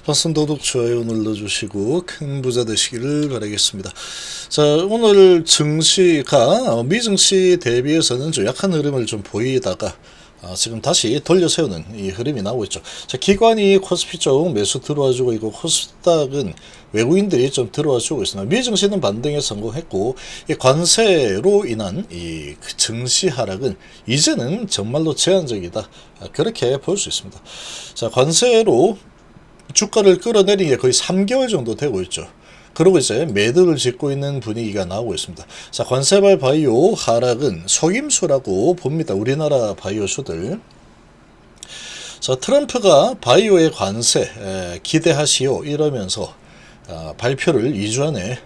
반갑습니다. 구독, 좋아요 눌러주시고 큰 부자 되시기를 바라겠습니다. 자, 오늘 증시가 미증시 대비해서는 좀 약한 흐름을 좀 보이다가 지금 다시 돌려 세우는 이 흐름이 나오고 있죠. 자, 기관이 코스피 쪽 매수 들어와주고 있고 코스닥은 외국인들이 좀 들어와주고 있습니다. 미증시는 반등에 성공했고 이 관세로 인한 이 증시 하락은 이제는 정말로 제한적이다, 그렇게 볼 수 있습니다. 자, 관세로 주가를 끌어내린 게 거의 3개월 정도 되고 있죠. 그리고 이제 매도를 짓고 있는 분위기가 나오고 있습니다. 자, 관세발 바이오 하락은 속임수라고 봅니다. 우리나라 바이오주들. 자, 트럼프가 바이오의 관세 기대하시오 이러면서 발표를 2주 안에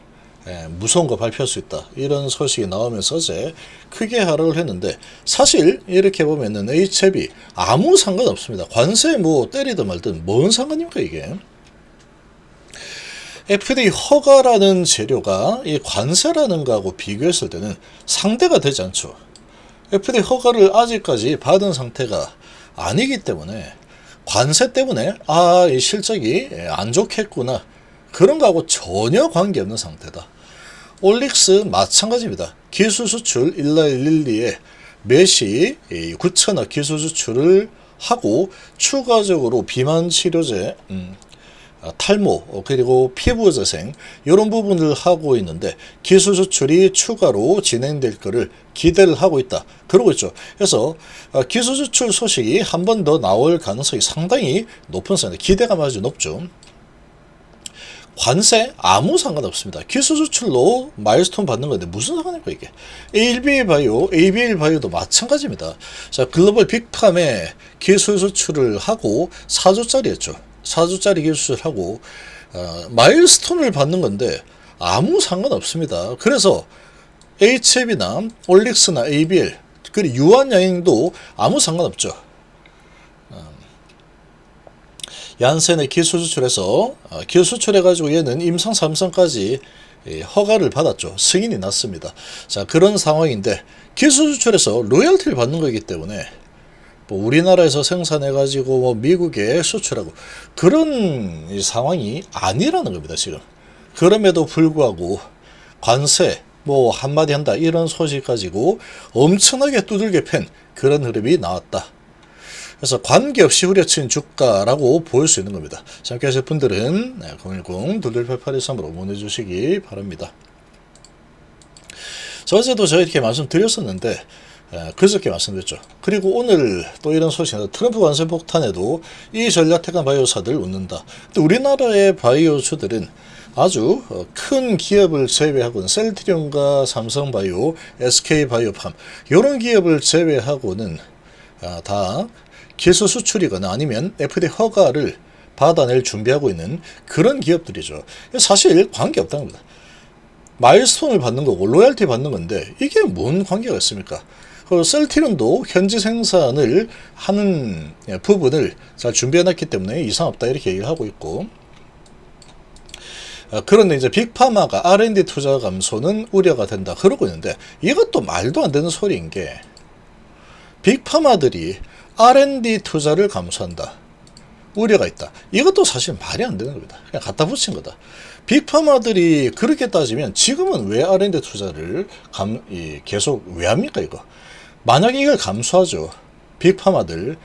무서운 거 발표할 수 있다, 이런 소식이 나오면서 이제 크게 하락을 했는데, 사실 이렇게 보면은 HLB 아무 상관없습니다. 관세 뭐 때리든 말든 뭔 상관입니까 이게. FDA 허가라는 재료가 이 관세라는 거하고 비교했을 때는 상대가 되지 않죠. FDA 허가를 아직까지 받은 상태가 아니기 때문에 관세 때문에 이 실적이 안 좋겠구나, 그런 거하고 전혀 관계없는 상태다. 올릭스 마찬가지입니다. 기술 수출 일라일릴리에 매시 9천억 기술 수출을 하고 추가적으로 비만 치료제, 탈모, 그리고 피부 재생 이런 부분을 하고 있는데 기술 수출이 추가로 진행될 것을 기대를 하고 있다, 그러고 있죠. 그래서 기술 수출 소식이 한 번 더 나올 가능성이 상당히 높은 상태, 기대가 아주 높죠. 관세 아무 상관없습니다. 기술 수출로 마일스톤 받는 건데 무슨 상관입니까 이게. ABL 바이오, ABL 바이오도 마찬가지입니다. 자, 글로벌 빅팜에 기술 수출을 하고 4조짜리였죠. 4조짜리 기술 수출을 하고 마일스톤을 받는 건데 아무 상관없습니다. 그래서 HLB나 올릭스나 ABL 그리고 유한양행도 아무 상관없죠. 얀센의 기술 수출해서 기술 수출해가지고 얘는 임상 3상까지 허가를 받았죠. 승인이 났습니다. 자, 그런 상황인데 기술 수출해서 로열티를 받는 거기 때문에 뭐 우리나라에서 생산해가지고 뭐 미국에 수출하고 그런 상황이 아니라는 겁니다 지금. 그럼에도 불구하고 관세 뭐 한마디 한다 이런 소식 가지고 엄청나게 두들겨 팬 그런 흐름이 나왔다. 그래서 관계없이 후려친 주가라고 볼 수 있는 겁니다. 함께 하실 분들은 010-2288-13으로 문의 주시기 바랍니다. 자, 어제도 제가 이렇게 말씀드렸었는데 그저께 말씀드렸죠. 그리고 오늘 또 이런 소식이 나서 트럼프 관세 폭탄에도 이 전략태관 바이오사들 웃는다. 근데 우리나라의 바이오주들은 아주 큰 기업을 제외하고는 셀트리온과 삼성바이오, SK바이오팜 이런 기업을 제외하고는 다 기술 수출이거나 아니면 FDA 허가를 받아낼 준비하고 있는 그런 기업들이죠. 사실 관계없다는 겁니다. 마일스톤을 받는 거고 로열티 받는 건데 이게 뭔 관계가 있습니까? 셀트리온도 현지 생산을 하는 부분을 잘 준비해놨기 때문에 이상 없다 이렇게 얘기를 하고 있고, 그런데 이제 빅파마가 R&D 투자 감소는 우려가 된다 그러고 있는데 이것도 말도 안 되는 소리인 게, 빅파마들이 R&D 투자를 감소한다, 우려가 있다, 이것도 사실 말이 안 되는 겁니다. 그냥 갖다 붙인 거다. 빅파마들이 그렇게 따지면 지금은 왜 R&D 투자를 계속 왜 합니까 이거. 만약에 이걸 감수하죠. 빅파마들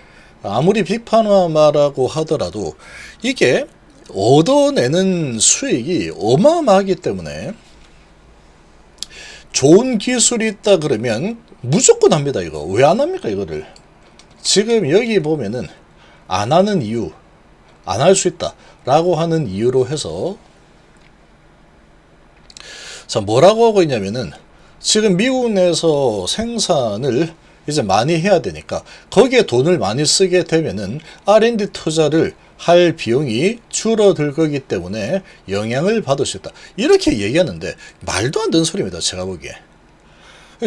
아무리 빅파마라고 하더라도 이게 얻어내는 수익이 어마어마하기 때문에 좋은 기술이 있다 그러면 무조건 합니다. 이거 왜 안 합니까 이거를. 지금 여기 보면은 안 하는 이유, 안 할 수 있다 라고 하는 이유로 해서, 자, 뭐라고 하고 있냐면은 지금 미국 내에서 생산을 이제 많이 해야 되니까 거기에 돈을 많이 쓰게 되면은 R&D 투자를 할 비용이 줄어들 거기 때문에 영향을 받을 수 있다, 이렇게 얘기하는데 말도 안 되는 소리입니다 제가 보기에.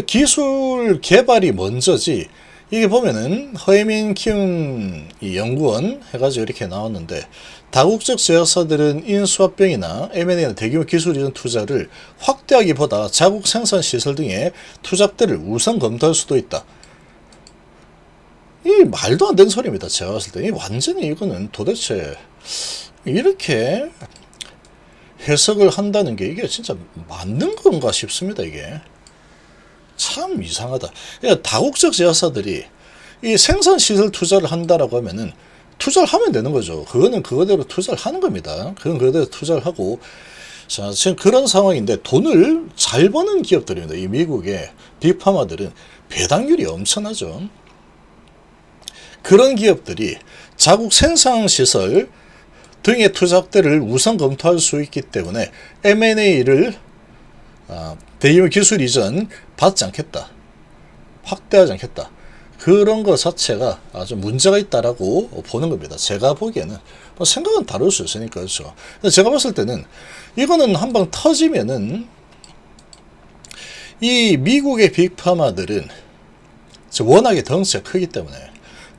기술 개발이 먼저지. 이게 보면은 허에민 키움 연구원 해가지고 이렇게 나왔는데, 다국적 제약사들은 인수합병이나 M&A나 대규모 기술 이전 투자를 확대하기보다 자국 생산 시설 등의 투자들을 우선 검토할 수도 있다. 이 말도 안 되는 소리입니다. 제가 봤을 때. 이 완전히 이거는 도대체 이렇게 해석을 한다는 게 이게 진짜 맞는 건가 싶습니다. 이게 참 이상하다. 그러니까 다국적 제약사들이 이 생산시설 투자를 한다라고 하면은 투자를 하면 되는 거죠. 그거는 그거대로 투자를 하는 겁니다. 그건 그거대로 투자를 하고, 자, 지금 그런 상황인데 돈을 잘 버는 기업들입니다. 이 미국의 빅파마들은 배당률이 엄청나죠. 그런 기업들이 자국 생산시설 등의 투자대를 우선 검토할 수 있기 때문에 M&A를 대규모 기술 이전 받지 않겠다. 확대하지 않겠다. 그런 것 자체가 아주 문제가 있다라고 보는 겁니다. 제가 보기에는 뭐 생각은 다를 수 있으니까 그렇죠. 근데 제가 봤을 때는 이거는 한방 터지면은 이 미국의 빅파마들은 워낙에 덩치가 크기 때문에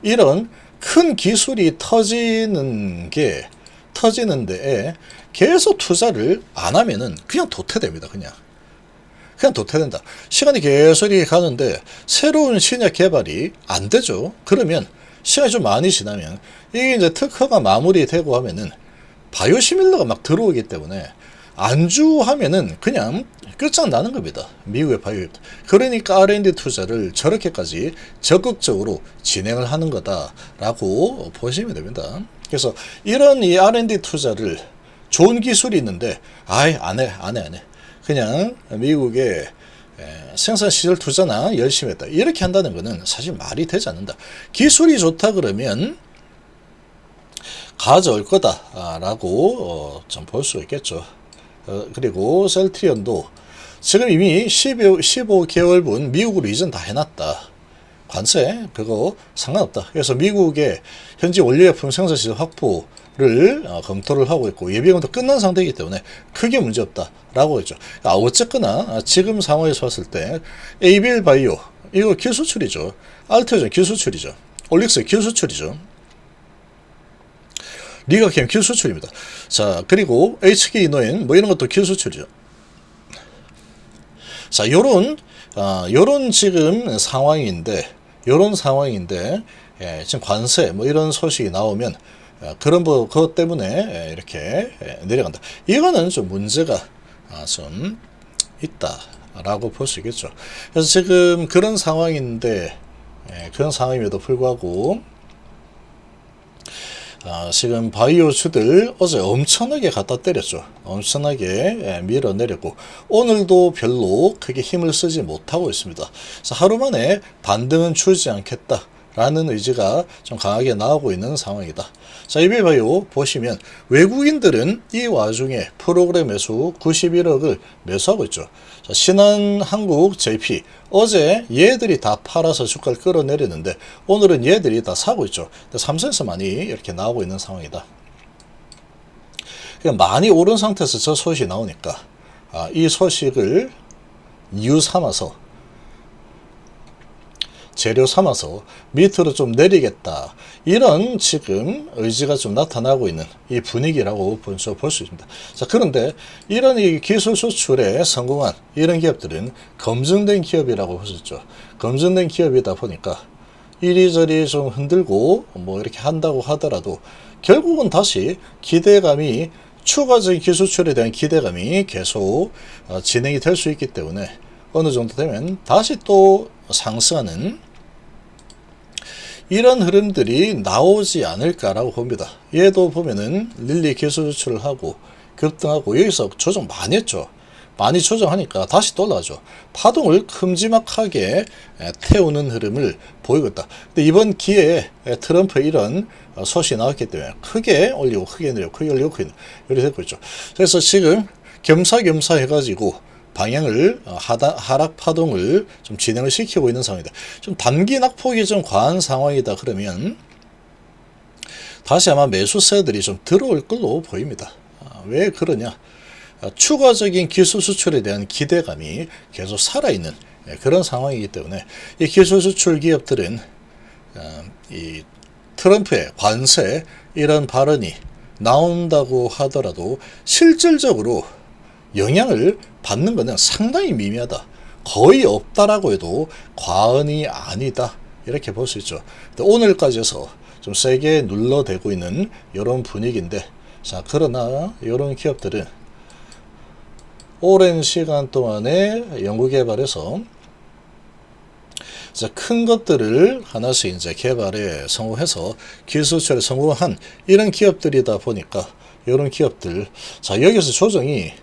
이런 큰 기술이 터지는 데에 계속 투자를 안 하면은 그냥 도태됩니다. 그냥 도태된다. 시간이 계속 가는데 새로운 신약 개발이 안 되죠. 그러면 시간이 좀 많이 지나면 이게 이제 특허가 마무리되고 하면은 바이오시밀러가 막 들어오기 때문에 안주하면은 그냥 끝장나는 겁니다. 미국의 바이오. 그러니까 R&D 투자를 저렇게까지 적극적으로 진행을 하는 거다라고 보시면 됩니다. 그래서 이런 이 R&D 투자를 좋은 기술이 있는데 아예 안 해. 그냥 미국의 생산시설 투자나 열심히 했다. 이렇게 한다는 것은 사실 말이 되지 않는다. 기술이 좋다 그러면 가져올 거다라고 좀 볼 수 있겠죠. 그리고 셀트리온도 지금 이미 15개월분 미국으로 이전 다 해놨다. 관세 그거 상관없다. 그래서 미국의 현지 원료제품 생산시설 확보를 검토를 하고 있고 예비검토 끝난 상태이기 때문에 크게 문제없다라고 했죠. 어쨌거나 지금 상황에서 봤을 때 ABL 바이오 이거 기수출이죠. 알테오젠 기수출이죠. 올릭스 기수출이죠. 리가캠 기수출입니다. 자, 그리고 HK 이노엔 뭐 이런 것도 기수출이죠. 자, 요런 지금 상황인데 지금 관세 뭐 이런 소식이 나오면 그런 것 때문에 이렇게 내려간다. 이거는 좀 문제가 좀 있다라고 볼 수 있겠죠. 그래서 지금 그런 상황인데 그런 상황임에도 불구하고 지금 바이오주들 어제 엄청나게 갖다 때렸죠. 엄청나게 밀어내렸고 오늘도 별로 크게 힘을 쓰지 못하고 있습니다. 그래서 하루 만에 반등은 주지 않겠다라는 의지가 좀 강하게 나오고 있는 상황이다. 자, 이베바이오 보시면 외국인들은 이 와중에 프로그램 매수 91억을 매수하고 있죠. 자, 신한한국 JP 어제 얘들이 다 팔아서 주가를 끌어내렸는데 오늘은 얘들이 다 사고 있죠. 삼성에서 많이 이렇게 나오고 있는 상황이다. 그러니까 많이 오른 상태에서 저 소식이 나오니까 이 소식을 이유 삼아서 재료 삼아서 밑으로 좀 내리겠다. 이런 지금 의지가 좀 나타나고 있는 이 분위기라고 볼 수 있습니다. 자, 그런데 이런 이 기술 수출에 성공한 이런 기업들은 검증된 기업이라고 볼 수 있죠. 검증된 기업이다 보니까 이리저리 좀 흔들고 뭐 이렇게 한다고 하더라도 결국은 다시 기대감이 추가적인 기술 수출에 대한 기대감이 계속 진행이 될 수 있기 때문에 어느 정도 되면 다시 또 상승하는 이런 흐름들이 나오지 않을까라고 봅니다. 얘도 보면은 릴리 기술 수출을 하고 급등하고 여기서 조정 많이 했죠. 많이 조정하니까 다시 또 올라가죠. 파동을 큼지막하게 태우는 흐름을 보이고 있다. 근데 이번 기회에 트럼프 이런 소식이 나왔기 때문에 크게 올리고 크게 내리고 크게 올리고 크게 내리고 이렇게 되고 있죠. 그래서 지금 겸사겸사 해가지고 방향을 하락 파동을 좀 진행을 시키고 있는 상황이다. 좀 단기 낙폭이 좀 과한 상황이다 그러면 다시 아마 매수세들이 좀 들어올 걸로 보입니다. 왜 그러냐? 추가적인 기술 수출에 대한 기대감이 계속 살아있는 그런 상황이기 때문에 이 기술 수출 기업들은 이 트럼프의 관세 이런 발언이 나온다고 하더라도 실질적으로 영향을 받는 것은 상당히 미미하다. 거의 없다라고 해도 과언이 아니다. 이렇게 볼 수 있죠. 오늘까지 해서 좀 세게 눌러대고 있는 이런 분위기인데 자, 그러나 이런 기업들은 오랜 시간 동안에 연구개발해서 큰 것들을 하나씩 이제 개발에 성공해서 기술 수출에 성공한 이런 기업들이다 보니까 이런 기업들, 자, 여기서 조정이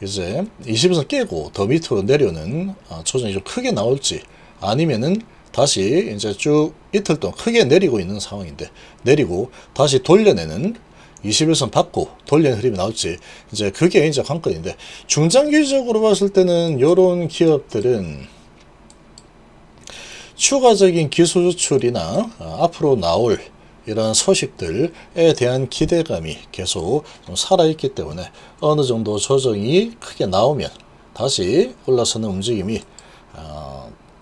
이제 20선 깨고 더 밑으로 내려오는 조정이 좀 크게 나올지, 아니면은 다시 이제 쭉 이틀 동안 크게 내리고 있는 상황인데, 내리고 다시 돌려내는 21선 받고 돌려내는 흐름이 나올지, 이제 그게 이제 관건인데, 중장기적으로 봤을 때는 이런 기업들은 추가적인 기술 수출이나 앞으로 나올 이런 소식들에 대한 기대감이 계속 좀 살아있기 때문에 어느 정도 조정이 크게 나오면 다시 올라서는 움직임이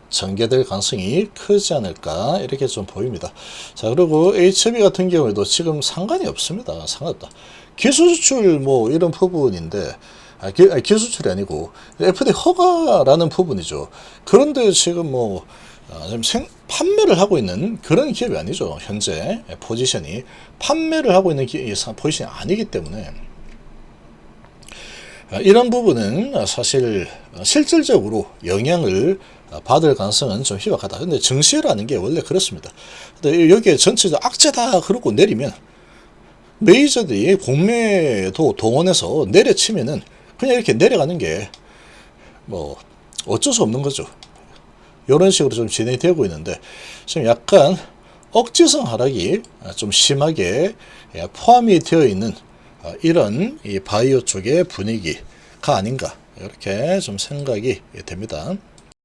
전개될 가능성이 크지 않을까, 이렇게 좀 보입니다. 자, 그리고 HB 같은 경우에도 지금 상관이 없습니다. 상관없다. 기술 수출 뭐 이런 부분인데, 기술 수출이 아니고 FDA 허가라는 부분이죠. 그런데 지금 뭐 판매를 하고 있는 그런 기업이 아니죠. 현재 포지션이 판매를 하고 있는 포지션이 아니기 때문에 이런 부분은 사실 실질적으로 영향을 받을 가능성은 좀 희박하다. 근데 증시라는 게 원래 그렇습니다. 근데 여기에 전체적 악재다 그러고 내리면 메이저들이 공매도 동원해서 내려치면은 그냥 이렇게 내려가는 게 뭐 어쩔 수 없는 거죠. 이런 식으로 좀 진행이 되고 있는데, 지금 약간 억지성 하락이 좀 심하게 포함이 되어 있는 이런 이 바이오 쪽의 분위기가 아닌가, 이렇게 좀 생각이 됩니다.